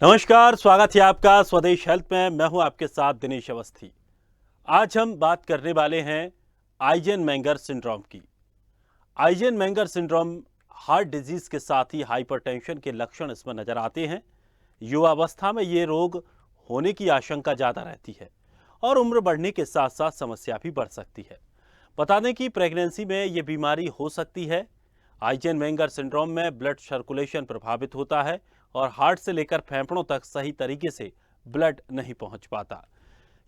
नमस्कार, स्वागत है आपका स्वदेश हेल्थ में। मैं हूं आपके साथ दिनेश अवस्थी। आज हम बात करने वाले हैं आइजन-मेंगर सिंड्रोम की। आइजन-मेंगर सिंड्रोम हार्ट डिजीज के साथ ही हाइपरटेंशन के लक्षण इसमें नजर आते हैं। युवावस्था में ये रोग होने की आशंका ज़्यादा रहती है और उम्र बढ़ने के साथ साथ समस्या भी बढ़ सकती है। बता दें कि प्रेगनेंसी में ये बीमारी हो सकती है। आइजन-मेंगर सिंड्रोम में ब्लड सर्कुलेशन प्रभावित होता है और हार्ट से लेकर फेफड़ों तक सही तरीके से ब्लड नहीं पहुंच पाता।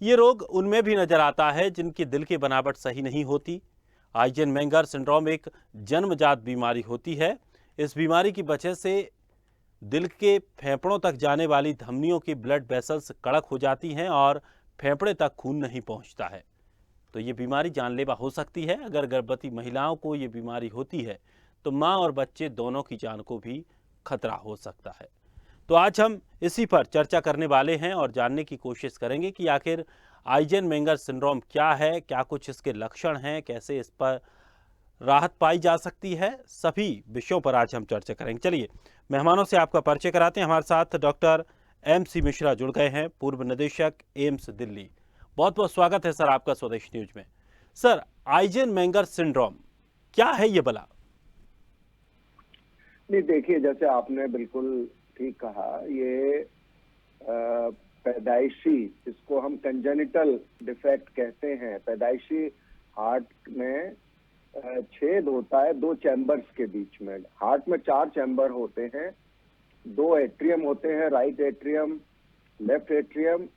ये रोग उनमें भी नजर आता है जिनकी दिल की बनावट सही नहीं होती। आइजन-मेंगर सिंड्रोम एक जन्मजात बीमारी होती है। इस बीमारी की वजह से दिल के फेफड़ों तक जाने वाली धमनियों की ब्लड वेसल्स कड़क हो जाती हैं और फेफड़े तक खून नहीं पहुंचता है। तो ये बीमारी जानलेवा हो सकती है। अगर गर्भवती महिलाओं को ये बीमारी होती है तो माँ और बच्चे दोनों की जान को भी खतरा हो सकता है। तो आज हम इसी पर चर्चा करने वाले हैं और जानने की कोशिश करेंगे कि आखिर आइजन-मेंगर सिंड्रोम क्या है, क्या कुछ इसके लक्षण हैं, कैसे इस पर राहत पाई जा सकती है। सभी विषयों पर आज हम चर्चा करेंगे। चलिए मेहमानों से आपका परिचय कराते हैं। हमारे साथ डॉक्टर MC मिश्रा जुड़ गए हैं, पूर्व निदेशक एम्स दिल्ली। बहुत बहुत स्वागत है सर आपका स्वदेश न्यूज में। सर, आइजन-मेंगर सिंड्रोम क्या है ये भला? नहीं, देखिए, जैसे आपने बिल्कुल ठीक कहा, ये पैदाइशी, इसको हम कंजेनिटल डिफेक्ट कहते हैं। पैदाइशी हार्ट में छेद होता है दो चैम्बर्स के बीच में। हार्ट में 4 चैम्बर होते हैं, 2 एट्रियम होते हैं, राइट एट्रियम, लेफ्ट एट्रियम,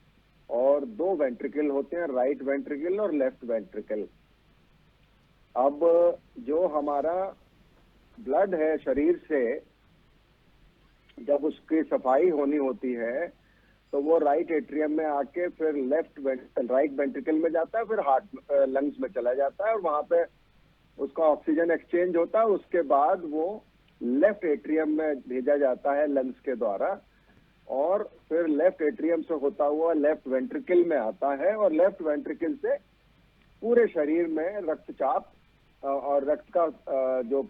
और 2 वेंट्रिकल होते हैं, राइट वेंट्रिकल और लेफ्ट वेंट्रिकल। अब जो हमारा ब्लड है शरीर से, जब उसकी सफाई होनी होती है तो वो राइट एट्रियम में आके फिर राइट वेंट्रिकल में जाता है, फिर हार्ट लंग्स में चला जाता है और वहां पे उसका ऑक्सीजन एक्सचेंज होता है। उसके बाद वो लेफ्ट एट्रियम में भेजा जाता है लंग्स के द्वारा, और फिर लेफ्ट एट्रियम से होता हुआ लेफ्ट वेंट्रिकल में आता है, और लेफ्ट वेंट्रिकल से पूरे शरीर में रक्तचाप और रक्त का जो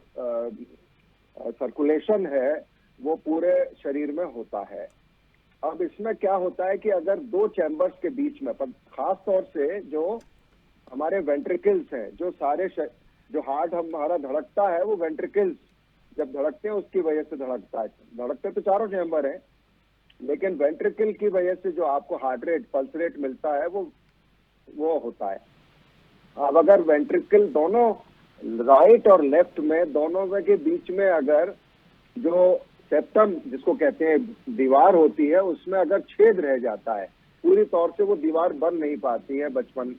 सर्कुलेशन है वो पूरे शरीर में होता है। अब इसमें क्या होता है कि अगर 2 चैम्बर्स के बीच में, पर खास तौर से जो हमारे वेंट्रिकल्स हैं, जो हार्ट हमारा धड़कता है, वो वेंट्रिकल्स जब धड़कते हैं उसकी वजह से धड़कता है। धड़कते तो चारों चैम्बर हैं, लेकिन वेंट्रिकल की वजह से जो आपको हार्ट रेट, पल्स रेट मिलता है वो होता है। अब अगर वेंट्रिकल दोनों राइट और लेफ्ट में, दोनों के बीच में अगर जो सेप्टम जिसको कहते हैं दीवार होती है, उसमें अगर छेद रह जाता है, पूरी तौर से वो दीवार बन नहीं पाती है बचपन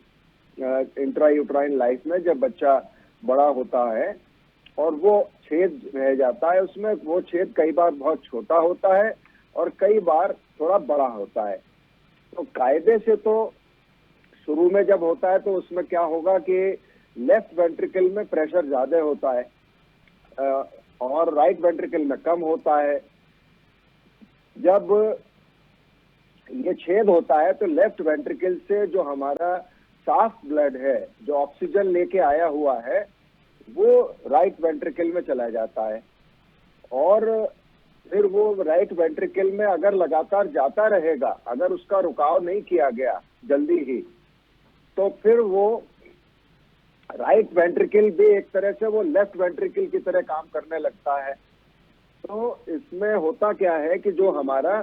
इंट्रा यूट्राइन लाइफ में, जब बच्चा बड़ा होता है और वो छेद रह जाता है उसमें, वो छेद कई बार बहुत छोटा होता है और कई बार थोड़ा बड़ा होता है। तो कायदे से तो शुरू में जब होता है तो उसमें क्या होगा कि लेफ्ट वेंट्रिकल में प्रेशर ज्यादा होता है और राइट वेंट्रिकल में कम होता है। जब ये छेद होता है तो लेफ्ट वेंट्रिकल से जो हमारा साफ ब्लड है, जो ऑक्सीजन लेके आया हुआ है, वो राइट वेंट्रिकल में चला जाता है, और फिर वो राइट वेंट्रिकल में अगर लगातार जाता रहेगा, अगर उसका रुकाव नहीं किया गया जल्दी ही, तो फिर वो राइट वेंट्रिकल भी एक तरह से वो लेफ्ट वेंट्रिकल की तरह काम करने लगता है। तो इसमें होता क्या है कि जो हमारा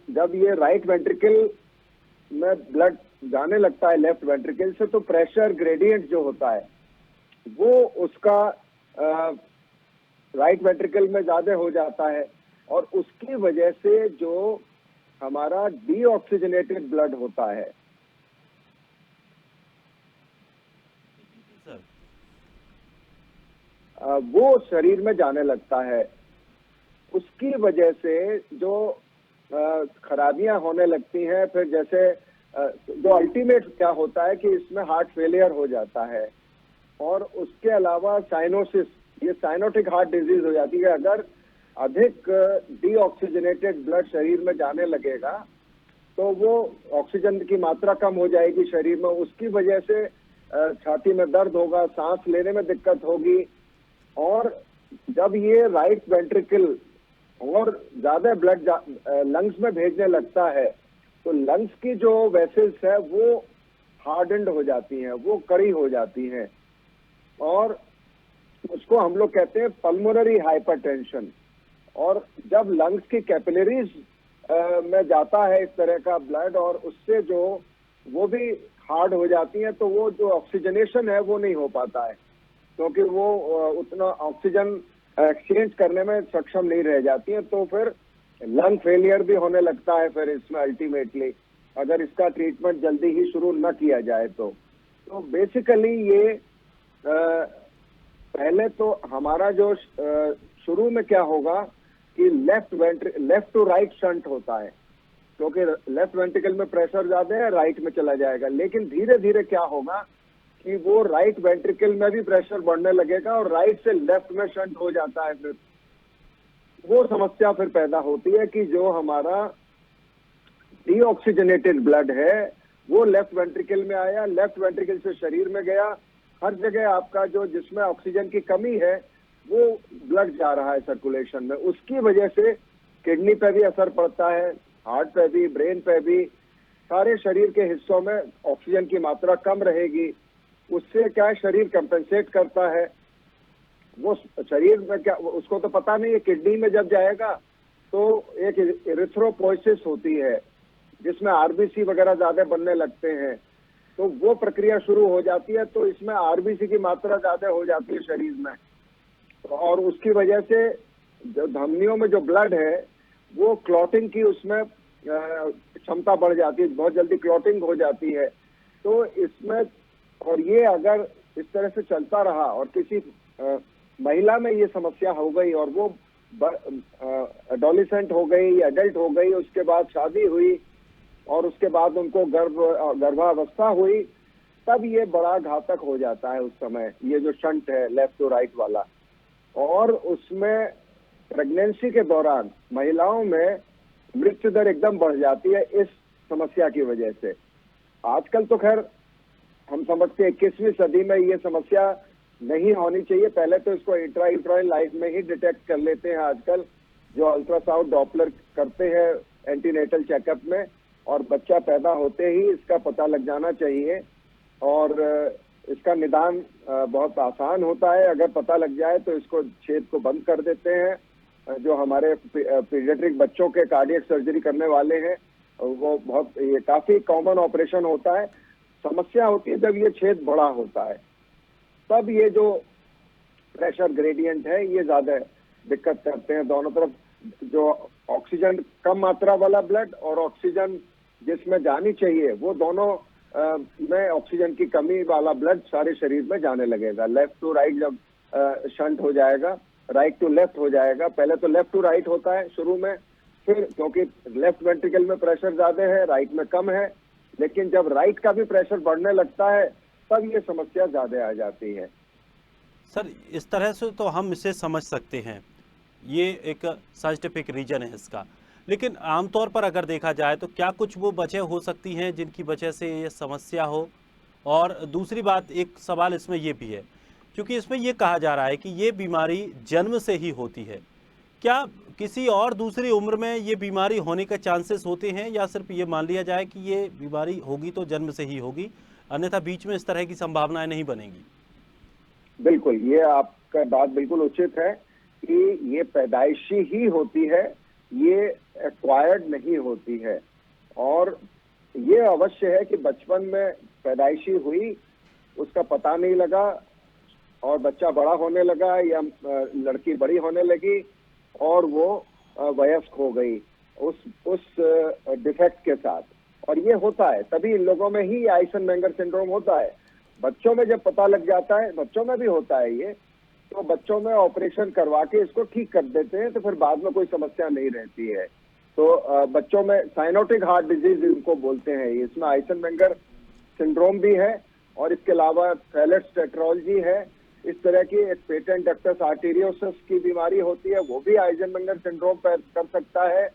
जब ये राइट वेंट्रिकल में ब्लड जाने लगता है लेफ्ट वेंट्रिकल से, तो प्रेशर ग्रेडियंट जो होता है वो उसका राइट वेंट्रिकल में ज्यादा हो जाता है, और उसकी वजह से जो हमारा डीऑक्सीजनेटेड ब्लड होता है वो शरीर में जाने लगता है। उसकी वजह से जो खराबियां होने लगती हैं, फिर जैसे जो अल्टीमेट क्या होता है कि इसमें हार्ट फेलियर हो जाता है, और उसके अलावा साइनोसिस, ये साइनोटिक हार्ट डिजीज हो जाती है। अगर अधिक डीऑक्सीजनेटेड ब्लड शरीर में जाने लगेगा तो वो ऑक्सीजन की मात्रा कम हो जाएगी शरीर में, उसकी वजह से छाती में दर्द होगा, सांस लेने में दिक्कत होगी। और जब ये राइट वेंट्रिकल और ज्यादा ब्लड लंग्स में भेजने लगता है, तो लंग्स की जो वेसल्स है वो हार्डेंड हो जाती हैं, वो कड़ी हो जाती हैं, और उसको हम लोग कहते हैं पल्मोनरी हाइपरटेंशन। और जब लंग्स की कैपिलरीज में जाता है इस तरह का ब्लड, और उससे जो वो भी हार्ड हो जाती हैं, तो वो जो ऑक्सीजनेशन है वो नहीं हो पाता है, क्योंकि वो उतना ऑक्सीजन एक्सचेंज करने में सक्षम नहीं रह जाती है, तो फिर लंग फेलियर भी होने लगता है फिर इसमें अल्टीमेटली, अगर इसका ट्रीटमेंट जल्दी ही शुरू न किया जाए तो बेसिकली ये पहले तो हमारा जो शुरू में क्या होगा कि लेफ्ट टू राइट शंट होता है, क्योंकि लेफ्ट वेंट्रिकल में प्रेशर ज्यादा है, राइट में चला जाएगा। लेकिन धीरे धीरे क्या होगा कि वो राइट वेंट्रिकल में भी प्रेशर बढ़ने लगेगा और राइट से लेफ्ट में शंट हो जाता है। फिर वो समस्या फिर पैदा होती है कि जो हमारा डीऑक्सीजनेटेड ब्लड है वो लेफ्ट वेंट्रिकल में आया, लेफ्ट वेंट्रिकल से शरीर में गया, हर जगह आपका जो जिसमें ऑक्सीजन की कमी है वो ब्लड जा रहा है सर्कुलेशन में, उसकी वजह से किडनी पे भी असर पड़ता है, हार्ट पे भी, ब्रेन पे भी, सारे शरीर के हिस्सों में ऑक्सीजन की मात्रा कम रहेगी। उससे क्या शरीर कंपेंसेट करता है, वो शरीर में क्या, उसको तो पता नहीं है, किडनी में जब जाएगा तो एक इरिथ्रोपोइसिस होती है जिसमें आरबीसी वगैरह ज्यादा बनने लगते हैं, तो वो प्रक्रिया शुरू हो जाती है, तो इसमें आरबीसी की मात्रा ज्यादा हो जाती है शरीर में, और उसकी वजह से जो धमनियों में जो ब्लड है वो क्लॉटिंग की उसमें क्षमता बढ़ जाती है, बहुत जल्दी क्लॉटिंग हो जाती है। तो इसमें, और ये अगर इस तरह से चलता रहा और किसी महिला में ये समस्या हो गई और वो एडोलेसेंट हो गई, एडल्ट हो गई, उसके बाद शादी हुई और उसके बाद उनको गर्भावस्था हुई, तब ये बड़ा घातक हो जाता है उस समय, ये जो शंट है लेफ्ट टू राइट वाला। और उसमें प्रेगनेंसी के दौरान महिलाओं में मृत्यु दर एकदम बढ़ जाती है इस समस्या की वजह से। आजकल तो खैर हम समझते हैं 21वीं सदी में ये समस्या नहीं होनी चाहिए, पहले तो इसको इंट्रायूटेराइन लाइफ में ही डिटेक्ट कर लेते हैं आजकल, जो अल्ट्रासाउंड डॉपलर करते हैं एंटीनेटल चेकअप में, और बच्चा पैदा होते ही इसका पता लग जाना चाहिए, और इसका निदान बहुत आसान होता है। अगर पता लग जाए तो इसको छेद को बंद कर देते हैं, जो हमारे पीडियाट्रिक बच्चों के कार्डियक सर्जरी करने वाले हैं वो बहुत, ये काफी कॉमन ऑपरेशन होता है। समस्या होती है जब ये छेद बड़ा होता है, तब ये जो प्रेशर ग्रेडियंट है ये ज्यादा दिक्कत करते हैं दोनों तरफ, जो ऑक्सीजन कम मात्रा वाला ब्लड और ऑक्सीजन जिसमें जानी चाहिए वो दोनों में ऑक्सीजन की कमी वाला ब्लड सारे शरीर में जाने लगेगा। लेफ्ट टू राइट जब शंट हो जाएगा, राइट टू लेफ्ट हो जाएगा, पहले तो लेफ्ट टू राइट होता है शुरू में, फिर क्योंकि लेफ्ट वेंट्रिकल में प्रेशर ज्यादा है, राइट में कम है, लेकिन जब राइट का भी प्रेशर बढ़ने लगता है तब ये समस्या ज्यादा आ जाती है। सर, इस तरह से तो हम इसे समझ सकते हैं, ये एक साइंटिफिक रीजन है इसका, लेकिन आमतौर पर अगर देखा जाए तो क्या कुछ वो वजह हो सकती हैं जिनकी वजह से ये समस्या हो? और दूसरी बात, एक सवाल इसमें ये भी है, क्योंकि इसमें ये कहा जा रहा है कि ये बीमारी जन्म से ही होती है, क्या किसी और दूसरी उम्र में ये बीमारी होने के चांसेस होते हैं, या सिर्फ ये मान लिया जाए कि ये बीमारी होगी तो जन्म से ही होगी, अन्यथा बीच में इस तरह की संभावनाएं नहीं बनेंगी? बिल्कुल, ये आपका बात बिल्कुल उचित है कि ये पैदाइशी ही होती है, ये एक्वायर्ड नहीं होती है। और ये अवश्य है कि बचपन में पैदाइशी हुई, उसका पता नहीं लगा और बच्चा बड़ा होने लगा या लड़की बड़ी होने लगी और वो वयस्क हो गई उस डिफेक्ट के साथ, और ये होता है, तभी इन लोगों में ही आइजनमेंगर सिंड्रोम होता है। बच्चों में जब पता लग जाता है, बच्चों में भी होता है ये, तो बच्चों में ऑपरेशन करवा के इसको ठीक कर देते हैं, तो फिर बाद में कोई समस्या नहीं रहती है। तो बच्चों में साइनोटिक हार्ट डिजीज इनको बोलते हैं, इसमें आइजनमेंगर सिंड्रोम भी है, और इसके अलावा फेलेट्स टेट्रोलॉजी है, इस तरह की एक पेटेंट डक्टस आर्टेरियोसिस की बीमारी होती है, वो भी आइजनमेंगर सिंड्रोम कर सकता है।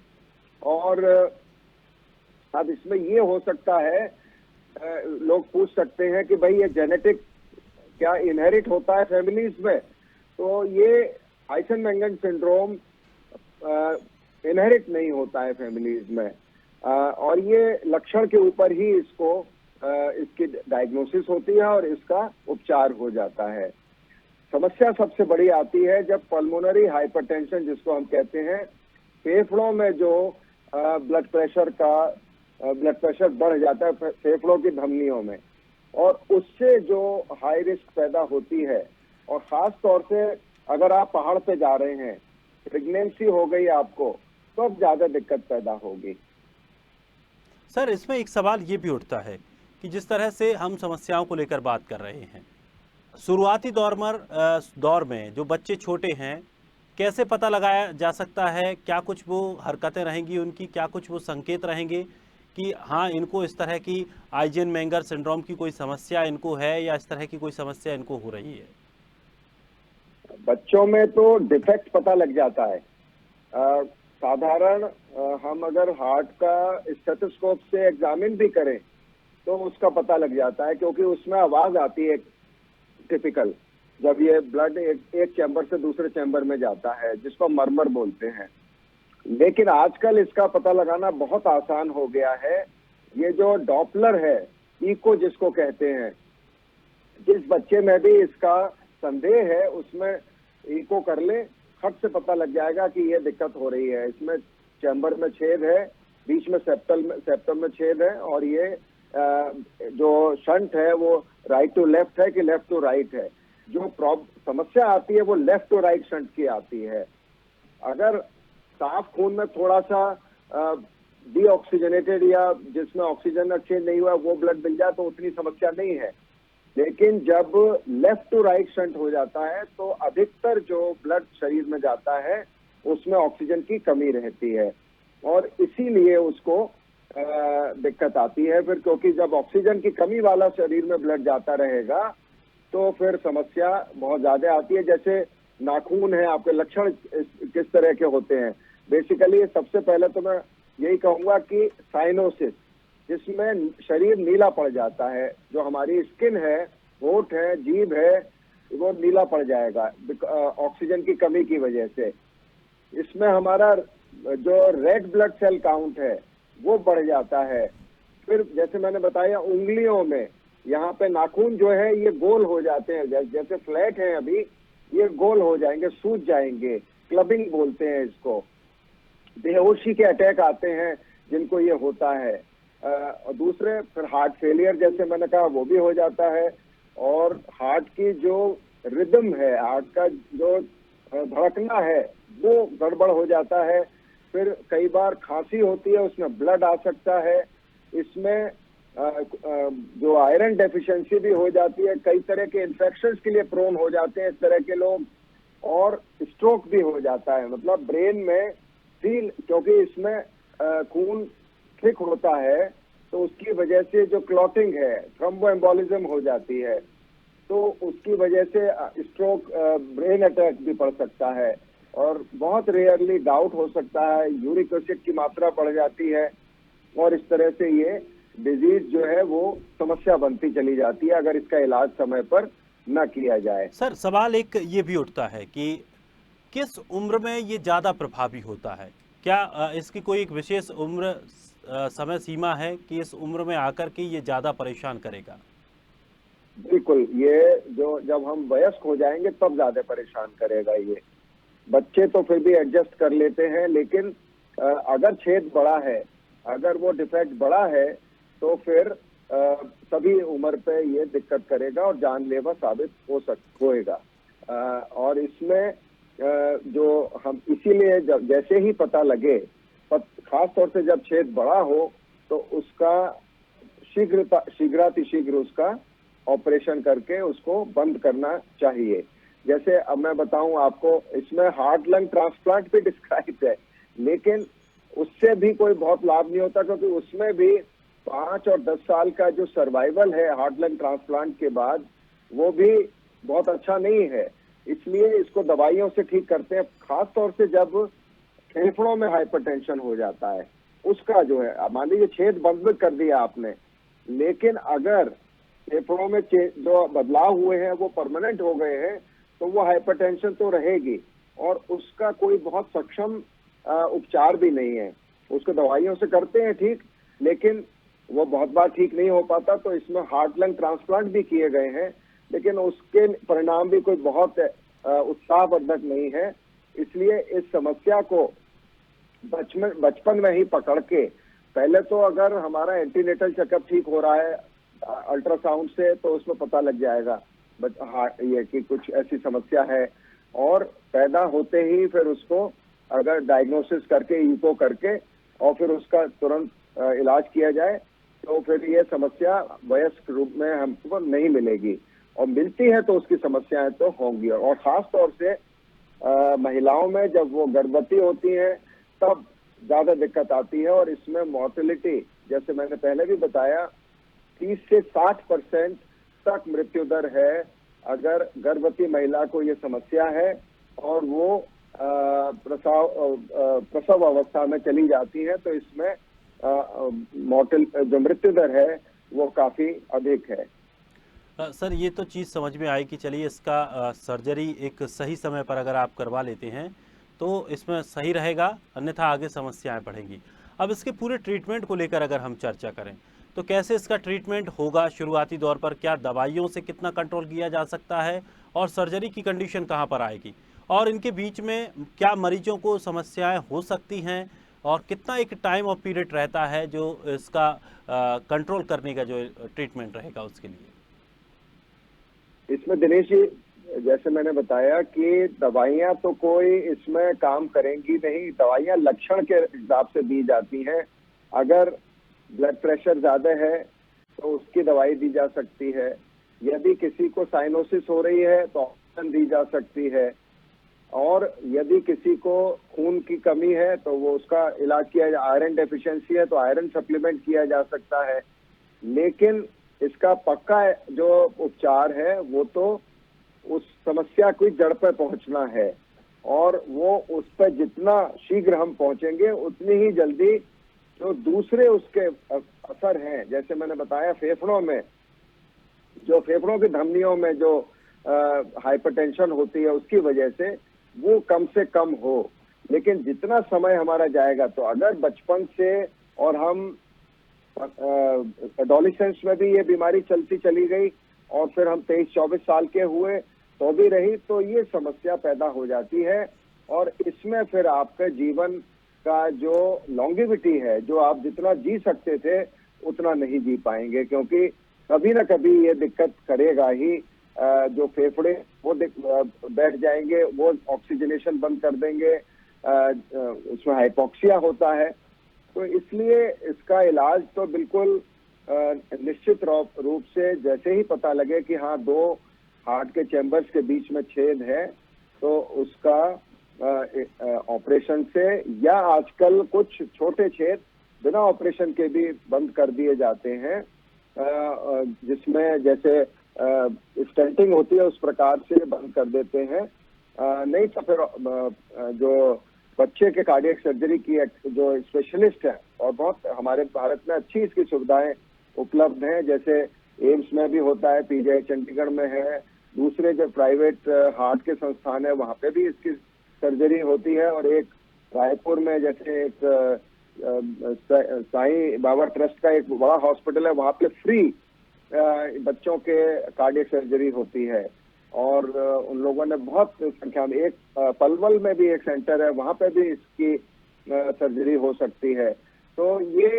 और अब इसमें ये हो सकता है, लोग पूछ सकते हैं कि भाई ये जेनेटिक क्या इनहेरिट होता है फैमिलीज में? तो ये आइजनमेंगर सिंड्रोम इनहेरिट नहीं होता है फैमिलीज में, और ये लक्षण के ऊपर ही इसकी डायग्नोसिस होती है और इसका उपचार हो जाता है। समस्या सबसे बड़ी आती है जब पल्मोनरी हाइपरटेंशन, जिसको हम कहते हैं, फेफड़ों में जो ब्लड प्रेशर बढ़ जाता है फेफड़ों की धमनियों में, और उससे जो हाई रिस्क पैदा होती है, और खास तौर से अगर आप पहाड़ पे जा रहे हैं, प्रेगनेंसी हो गई आपको, तो अब ज्यादा दिक्कत पैदा होगी। सर, इसमें एक सवाल ये भी उठता है कि जिस तरह से हम समस्याओं को लेकर बात कर रहे हैं, शुरुआती दौर में जो बच्चे छोटे हैं, कैसे पता लगाया जा सकता है? क्या कुछ वो हरकतें रहेंगी उनकी, क्या कुछ वो संकेत रहेंगे कि हाँ, इनको इस तरह की आइजेन-मेंगर सिंड्रोम की कोई समस्या इनको है या इस तरह की कोई समस्या इनको हो रही है? बच्चों में तो डिफेक्ट पता लग जाता है। साधारण हम अगर हार्ट का स्टेथोस्कोप से एग्जामिन भी करें तो उसका पता लग जाता है, क्योंकि उसमें आवाज आती है टिपिकल, जब ये ब्लड एक चैम्बर से दूसरे चैम्बर में जाता है, जिसको मरमर बोलते हैं। लेकिन आजकल इसका पता लगाना बहुत आसान हो गया है। ये जो डॉपलर है, इको जिसको कहते हैं, जिस बच्चे में भी इसका संदेह है उसमें इको कर ले, खट से पता लग जाएगा कि ये दिक्कत हो रही है। इसमें चैम्बर में छेद है, बीच में सेप्टम में छेद है, और ये जो शंट है वो राइट टू लेफ्ट है कि लेफ्ट टू राइट है। जो समस्या आती है वो लेफ्ट टू राइट शंट की आती है। अगर साफ खून में थोड़ा सा डीऑक्सीजनेटेड या जिसमें ऑक्सीजन अच्छे नहीं हुआ वो ब्लड मिल जाए तो उतनी समस्या नहीं है। लेकिन जब लेफ्ट टू राइट शंट हो जाता है तो अधिकतर जो ब्लड शरीर में जाता है उसमें ऑक्सीजन की कमी रहती है, और इसीलिए उसको दिक्कत आती है फिर, क्योंकि जब ऑक्सीजन की कमी वाला शरीर में ब्लड जाता रहेगा तो फिर समस्या बहुत ज्यादा आती है। जैसे नाखून है, आपके लक्षण किस तरह के होते हैं? बेसिकली सबसे पहले तो मैं यही कहूंगा कि साइनोसिस, जिसमें शरीर नीला पड़ जाता है, जो हमारी स्किन है, होंठ है, जीभ है, वो नीला पड़ जाएगा ऑक्सीजन की कमी की वजह से। इसमें हमारा जो रेड ब्लड सेल काउंट है वो बढ़ जाता है। फिर जैसे मैंने बताया, उंगलियों में यहाँ पे नाखून जो है ये गोल हो जाते हैं, जैसे फ्लैट है अभी, ये गोल हो जाएंगे, सूज जाएंगे, क्लबिंग बोलते हैं इसको। बेहोशी के अटैक आते हैं जिनको ये होता है। और दूसरे फिर हार्ट फेलियर, जैसे मैंने कहा, वो भी हो जाता है, और हार्ट की जो रिदम है, हार्ट का जो धड़कना है वो गड़बड़ हो जाता है। फिर कई बार खांसी होती है, उसमें ब्लड आ सकता है। इसमें जो आयरन डेफिशिएंसी भी हो जाती है, कई तरह के इन्फेक्शंस के लिए प्रोन हो जाते हैं इस तरह के लोग, और स्ट्रोक भी हो जाता है। मतलब ब्रेन में फील, क्योंकि इसमें खून थिक होता है तो उसकी वजह से जो क्लॉटिंग है, थ्रोम्बोएम्बोलिज्म हो जाती है, तो उसकी वजह से स्ट्रोक, ब्रेन अटैक भी पड़ सकता है, और बहुत रेयरली डाउट हो सकता है, यूरिक एसिड की मात्रा बढ़ जाती है, और इस तरह से ये डिजीज जो है वो समस्या बनती चली जाती है अगर इसका इलाज समय पर न किया जाए। सर, सवाल एक ये भी उठता है कि किस उम्र में ये ज़्यादा प्रभावी होता है? क्या इसकी कोई एक विशेष उम्र समय सीमा है कि इस उम्र में आकर के ये ज़्यादा परेशान करेगा? बिल्कुल, ये जो जब हम वयस्क हो जाएंगे तब ज्यादा परेशान करेगा ये। बच्चे तो फिर भी एडजस्ट कर लेते हैं, लेकिन अगर छेद बड़ा है, अगर वो डिफेक्ट बड़ा है, तो फिर सभी उम्र पे ये दिक्कत करेगा और जानलेवा साबित होएगा। और इसमें जो हम इसीलिए जब जैसे ही पता लगे, खास तौर से जब छेद बड़ा हो, तो उसका शीघ्र उसका ऑपरेशन करके उसको बंद करना चाहिए। जैसे अब मैं बताऊं आपको, इसमें हार्ट लंग ट्रांसप्लांट भी डिस्क्राइब है, लेकिन उससे भी कोई बहुत लाभ नहीं होता, क्योंकि उसमें भी 5 और 10 साल का जो सर्वाइवल है हार्ट लंग ट्रांसप्लांट के बाद, वो भी बहुत अच्छा नहीं है। इसलिए इसको दवाइयों से ठीक करते हैं। खास तौर से जब फेफड़ों में हाइपरटेंशन हो जाता है, उसका जो है, मान लीजिए छेद बंद कर दिया आपने, लेकिन अगर फेफड़ों में जो बदलाव हुए हैं वो परमानेंट हो गए हैं, तो वो हाइपरटेंशन तो रहेगी, और उसका कोई बहुत सक्षम उपचार भी नहीं है। उसको दवाइयों से करते हैं ठीक, लेकिन वो बहुत बार ठीक नहीं हो पाता। तो इसमें हार्ट लंग ट्रांसप्लांट भी किए गए हैं, लेकिन उसके परिणाम भी कोई बहुत उत्साहवर्धक नहीं है। इसलिए इस समस्या को बचपन में ही पकड़ के, पहले तो अगर हमारा एंटीनेटल चेकअप ठीक हो रहा है अल्ट्रासाउंड से, तो उसमें पता लग जाएगा ये कि कुछ ऐसी समस्या है, और पैदा होते ही फिर उसको अगर डायग्नोसिस करके ईको करके और फिर उसका तुरंत इलाज किया जाए, तो फिर ये समस्या वयस्क रूप में हमको नहीं मिलेगी, और मिलती है तो उसकी समस्याएं तो होंगी। और खास तौर से महिलाओं में जब वो गर्भवती होती हैं तब ज्यादा दिक्कत आती है, और इसमें मोर्टेलिटी, जैसे मैंने पहले भी बताया, 30 से 60% तक मृत्यु दर है अगर गर्भवती महिला को ये समस्या है और वो प्रसव अवस्था में चली जाती है, तो इसमें जो मृत्यु दर है वो काफी अधिक है। सर, ये तो चीज़ समझ में आई कि चलिए इसका सर्जरी एक सही समय पर अगर आप करवा लेते हैं तो इसमें सही रहेगा, अन्यथा आगे समस्याएं बढ़ेंगी। अब इसके पूरे ट्रीटमेंट को लेकर अगर हम चर्चा करें तो कैसे इसका ट्रीटमेंट होगा शुरुआती दौर पर, क्या दवाइयों से कितना कंट्रोल किया जा सकता है, और सर्जरी की कंडीशन कहाँ पर आएगी, और इनके बीच में क्या मरीजों को समस्याएं हो सकती हैं, और कितना एक टाइम और पीरियड रहता है जो इसका कंट्रोल करने का जो ट्रीटमेंट रहेगा उसके लिए। इसमें दिनेश जी, जैसे मैंने बताया कि दवाइयां तो कोई इसमें काम करेंगी नहीं। दवाइयां लक्षण के हिसाब से दी जाती हैं। अगर ब्लड प्रेशर ज्यादा है तो उसकी दवाई दी जा सकती है। यदि किसी को साइनोसिस हो रही है तो ऑक्सीजन दी जा सकती है, और यदि किसी को खून की कमी है तो वो उसका इलाज किया जाए। आयरन डेफिशिएंसी है तो आयरन सप्लीमेंट किया जा सकता है। लेकिन इसका पक्का जो उपचार है वो तो उस समस्या की जड़ पर पहुंचना है, और वो उस पर जितना शीघ्र हम पहुंचेंगे उतनी ही जल्दी जो दूसरे उसके असर हैं, जैसे मैंने बताया फेफड़ों में, जो फेफड़ों की धमनियों में जो हाइपरटेंशन होती है उसकी वजह से वो कम से कम हो। लेकिन जितना समय हमारा जाएगा, तो अगर बचपन से और हम एडोलेसेंस में भी ये बीमारी चलती चली गई और फिर हम 23-24 साल के हुए तो भी रही, तो ये समस्या पैदा हो जाती है। और इसमें फिर आपके जीवन का जो लॉन्गेविटी है, जो आप जितना जी सकते थे उतना नहीं जी पाएंगे, क्योंकि कभी ना कभी ये दिक्कत करेगा ही। जो फेफड़े वो बैठ जाएंगे, वो ऑक्सीजनेशन बंद कर देंगे, उसमें हाइपोक्सिया होता है। तो इसलिए इसका इलाज तो बिल्कुल निश्चित रूप से, जैसे ही पता लगे कि हाँ 2 हार्ट के चैम्बर्स के बीच में छेद है, तो उसका ऑपरेशन से, या आजकल कुछ छोटे छेद बिना ऑपरेशन के भी बंद कर दिए जाते हैं, जिसमें जैसे स्टेंटिंग होती है उस प्रकार से बंद कर देते हैं। नहीं तो फिर जो बच्चे के कार्डियक सर्जरी की जो स्पेशलिस्ट है, और बहुत हमारे भारत में अच्छी इसकी सुविधाएं उपलब्ध हैं, जैसे एम्स में भी होता है, पीजीआई चंडीगढ़ में है, दूसरे जो प्राइवेट हार्ट के संस्थान है वहां पे भी इसकी सर्जरी होती है, और एक रायपुर में जैसे एक साईं बाबा ट्रस्ट का एक बड़ा हॉस्पिटल है, वहां पे फ्री बच्चों के कार्डियक सर्जरी होती है। और उन लोगों ने बहुत संख्या में, एक पलवल में भी एक सेंटर है, वहां पे भी इसकी सर्जरी हो सकती है। तो ये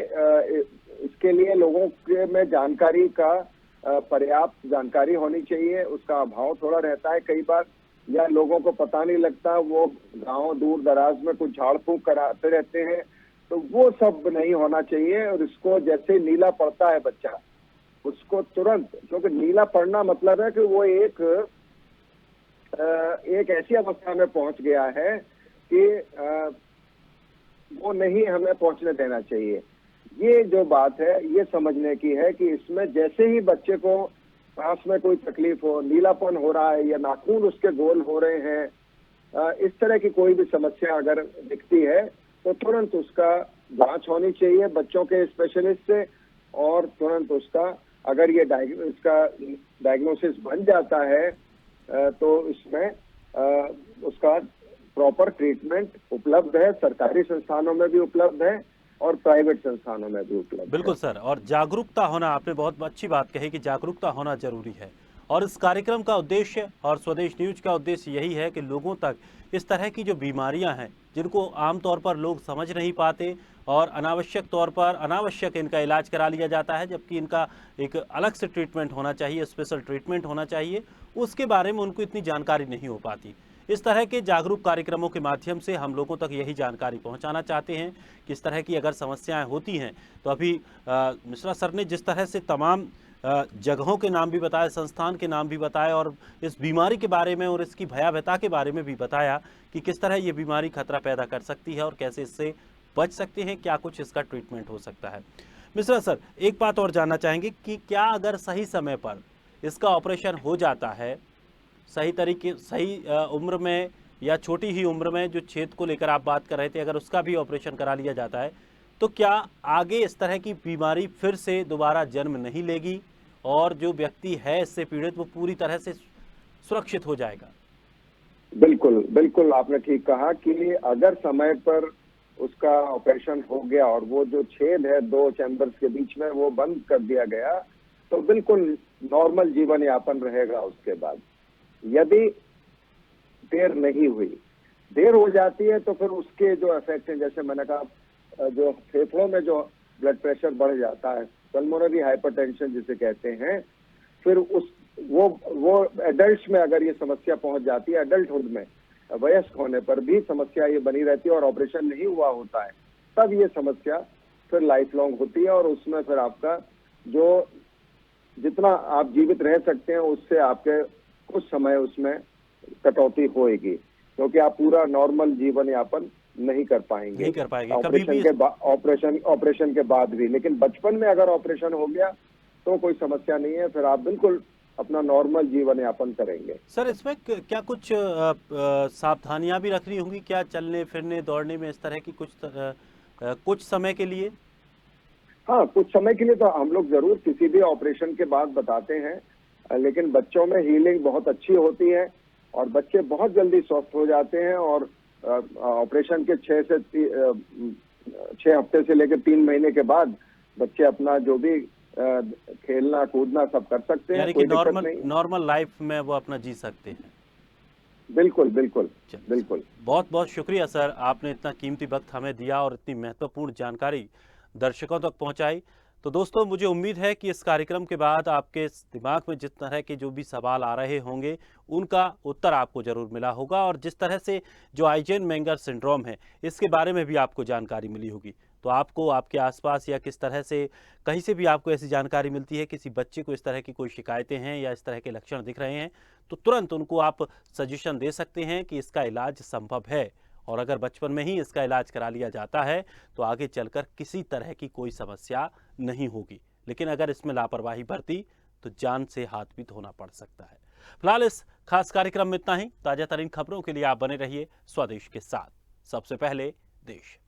इसके लिए लोगों के में जानकारी का पर्याप्त जानकारी होनी चाहिए, उसका अभाव थोड़ा रहता है कई बार, या लोगों को पता नहीं लगता, वो गांव दूर दराज में कुछ झाड़ फूक कराते रहते हैं, तो वो सब नहीं होना चाहिए। और इसको जैसे नीला पड़ता है बच्चा, उसको तुरंत, क्योंकि नीला पड़ना मतलब है कि वो एक ऐसी अवस्था में पहुंच गया है कि वो नहीं हमें पहुंचने देना चाहिए। ये जो बात है ये समझने की है कि इसमें जैसे ही बच्चे को सांस में कोई तकलीफ हो, नीलापन हो रहा है, या नाखून उसके गोल हो रहे हैं, इस तरह की कोई भी समस्या अगर दिखती है तो तुरंत उसका जांच होनी चाहिए बच्चों के स्पेशलिस्ट से, और तुरंत उसका अगर ये इसका डायग्नोसिस बन जाता है तो इसमें उसका प्रॉपर ट्रीटमेंट उपलब्ध है, सरकारी संस्थानों में भी उपलब्ध है और प्राइवेट संस्थानों में भी उपलब्ध बिल्कुल है। सर, और जागरूकता होना, आपने बहुत अच्छी बात कही कि जागरूकता होना जरूरी है। और इस कार्यक्रम का उद्देश्य और स्वदेश न्यूज का उद्देश्य यही है कि लोगों तक इस तरह की जो बीमारियां हैं जिनको आमतौर पर लोग समझ नहीं पाते और अनावश्यक तौर पर अनावश्यक इनका इलाज करा लिया जाता है, जबकि इनका एक अलग से ट्रीटमेंट होना चाहिए, स्पेशल ट्रीटमेंट होना चाहिए, उसके बारे में उनको इतनी जानकारी नहीं हो पाती। इस तरह के जागरूक कार्यक्रमों के माध्यम से हम लोगों तक यही जानकारी पहुंचाना चाहते हैं कि इस तरह की अगर समस्याएं होती हैं तो अभी मिश्रा सर ने जिस तरह से तमाम जगहों के नाम भी बताए, संस्थान के नाम भी बताए और इस बीमारी के बारे में और इसकी भयावहता के बारे में भी बताया कि किस तरह ये बीमारी खतरा पैदा कर सकती है और कैसे इससे बच सकते हैं, क्या कुछ इसका ट्रीटमेंट हो सकता है। मिश्रा सर, एक बात और जानना चाहेंगे कि क्या अगर सही समय पर इसका ऑपरेशन हो जाता है, सही तरीके सही उम्र में या छोटी ही उम्र में, जो छेद को लेकर आप बात कर रहे थे, अगर उसका भी ऑपरेशन करा लिया जाता है तो क्या आगे इस तरह की बीमारी फिर से दोबारा जन्म नहीं लेगी और जो व्यक्ति है इससे पीड़ित वो पूरी तरह से सुरक्षित हो जाएगा? बिल्कुल बिल्कुल, आपने ठीक कहा कि अगर समय पर उसका ऑपरेशन हो गया और वो जो छेद है दो चैम्बर्स के बीच में वो बंद कर दिया गया तो बिल्कुल नॉर्मल जीवन यापन रहेगा उसके बाद। यदि देर नहीं हुई, देर हो जाती है तो फिर उसके जो इफेक्ट हैं, जैसे मैंने कहा, जो फेफड़ों में जो ब्लड प्रेशर बढ़ जाता है, पल्मोनरी हाइपरटेंशन जिसे कहते हैं, फिर उस वो एडल्ट्स में अगर ये समस्या पहुंच जाती है, एडल्टहुड में वयस्क होने पर भी समस्या ये बनी रहती है और ऑपरेशन नहीं हुआ होता है, तब ये समस्या फिर लाइफ लॉन्ग होती है और उसमें फिर आपका जो जितना आप जीवित रह सकते हैं उससे आपके कुछ समय उसमें कटौती होएगी, क्योंकि आप पूरा नॉर्मल जीवन यापन नहीं कर पाएंगे ऑपरेशन के बाद भी। लेकिन बचपन में अगर ऑपरेशन हो गया तो कोई समस्या नहीं है, फिर आप बिल्कुल अपना नॉर्मल जीवन यापन करेंगे। सर, इसमें क्या कुछ सावधानियां भी रखनी होंगी क्या, चलने फिरने दौड़ने में, इस तरह की कुछ समय के लिए? हाँ, कुछ समय के लिए तो हम लोग जरूर किसी भी ऑपरेशन के बाद बताते हैं, लेकिन बच्चों में हीलिंग बहुत अच्छी होती है और बच्चे बहुत जल्दी स्वस्थ हो जाते हैं और ऑपरेशन के 6 हफ्ते से लेकर 3 महीने के बाद बच्चे अपना जो भी खेलना कूदना सब कर सकते हैं, यानी कि नॉर्मल लाइफ में वो अपना जी सकते हैं। बिल्कुल बिल्कुल बिल्कुल। बहुत बहुत शुक्रिया सर, आपने इतना कीमती वक्त हमें दिया और इतनी महत्वपूर्ण जानकारी दर्शकों तक पहुंचाई। तो दोस्तों, मुझे उम्मीद है कि इस कार्यक्रम के बाद आपके दिमाग में जिस तरह के जो भी सवाल आ रहे होंगे उनका उत्तर आपको जरूर मिला होगा और जिस तरह से जो आइजेन मेंगर सिंड्रोम है इसके बारे में भी आपको जानकारी मिली होगी। तो आपको आपके आसपास या किस तरह से कहीं से भी आपको ऐसी जानकारी मिलती है, किसी बच्चे को इस तरह की कोई शिकायतें हैं या इस तरह के लक्षण दिख रहे हैं, तो तुरंत उनको आप सजेशन दे सकते हैं कि इसका इलाज संभव है और अगर बचपन में ही इसका इलाज करा लिया जाता है तो आगे चलकर किसी तरह की कोई समस्या नहीं होगी। लेकिन अगर इसमें लापरवाही बरती तो जान से हाथ भी धोना पड़ सकता है। फिलहाल इस खास कार्यक्रम में इतना ही। ताजा तरीन खबरों के लिए आप बने रहिए स्वदेश के साथ। सबसे पहले देश।